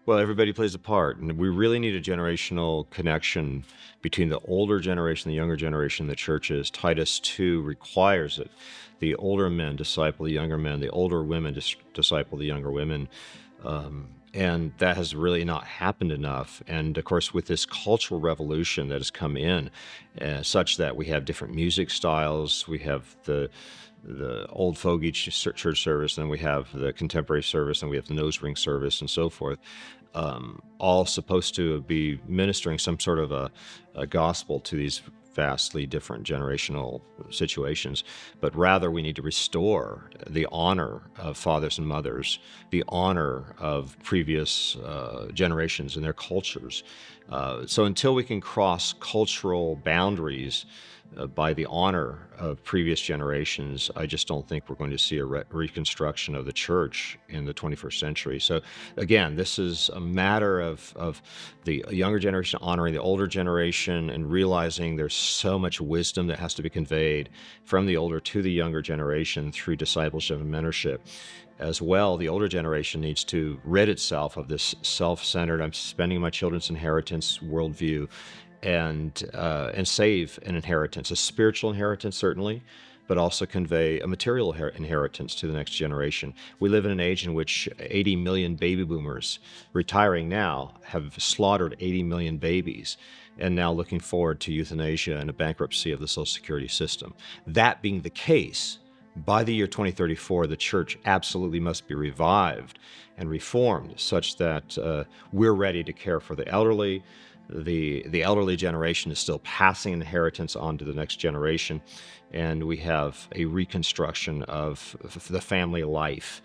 Well, everybody plays a part, and we really need a generational connection between the older generation, the younger generation, the churches. Titus II requires it. The older men disciple the younger men, the older women disciple the younger women. And that has really not happened enough. And of course, with this cultural revolution that has come in, such that we have different music styles, we have the old Fogie church service, then we have the contemporary service, and we have the nose ring service, and so forth. All supposed to be ministering some sort of a gospel to these vastly different generational situations, but rather we need to restore the honor of fathers and mothers, the honor of previous generations and their cultures. So until we can cross cultural boundaries by the honor of previous generations, I just don't think we're going to see a reconstruction of the church in the 21st century. So again, this is a matter of the younger generation honoring the older generation and realizing there's so much wisdom that has to be conveyed from the older to the younger generation through discipleship and mentorship. As well, the older generation needs to rid itself of this self-centered, I'm spending my children's inheritance worldview, and save an inheritance, a spiritual inheritance certainly, but also convey a material inheritance to the next generation. We live in an age in which 80 million baby boomers retiring now have slaughtered 80 million babies, and now looking forward to euthanasia and a bankruptcy of the Social Security system. That being the case, by the year 2034, the church absolutely must be revived and reformed such that we're ready to care for the elderly. The elderly generation is still passing inheritance on to the next generation, and we have a reconstruction of the family life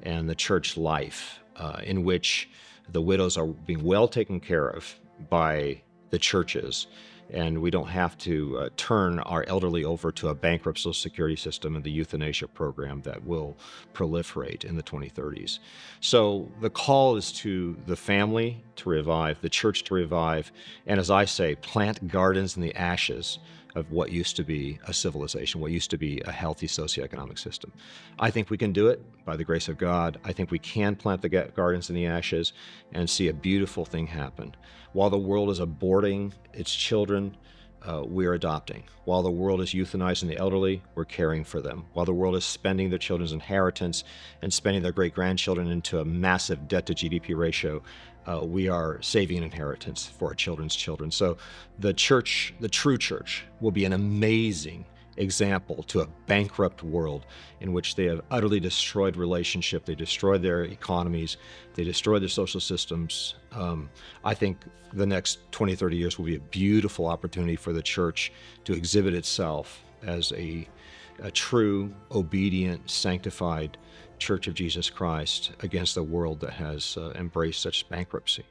and the church life in which the widows are being well taken care of by the churches, and we don't have to turn our elderly over to a bankrupt Social Security system and the euthanasia program that will proliferate in the 2030s. So the call is to the family to revive, the church to revive, and as I say, plant gardens in the ashes of what used to be a civilization, what used to be a healthy socioeconomic system. I think we can do it by the grace of God. I think we can plant the gardens in the ashes and see a beautiful thing happen. While the world is aborting its children, we're adopting. While the world is euthanizing the elderly, we're caring for them. While the world is spending their children's inheritance and spending their great-grandchildren into a massive debt-to-GDP ratio, we are saving an inheritance for our children's children. So the church, the true church, will be an amazing example to a bankrupt world in which they have utterly destroyed relationship, they destroyed their economies, they destroyed their social systems. I think the next 20, 30 years will be a beautiful opportunity for the church to exhibit itself as a true, obedient, sanctified Church of Jesus Christ against a world that has embraced such bankruptcy.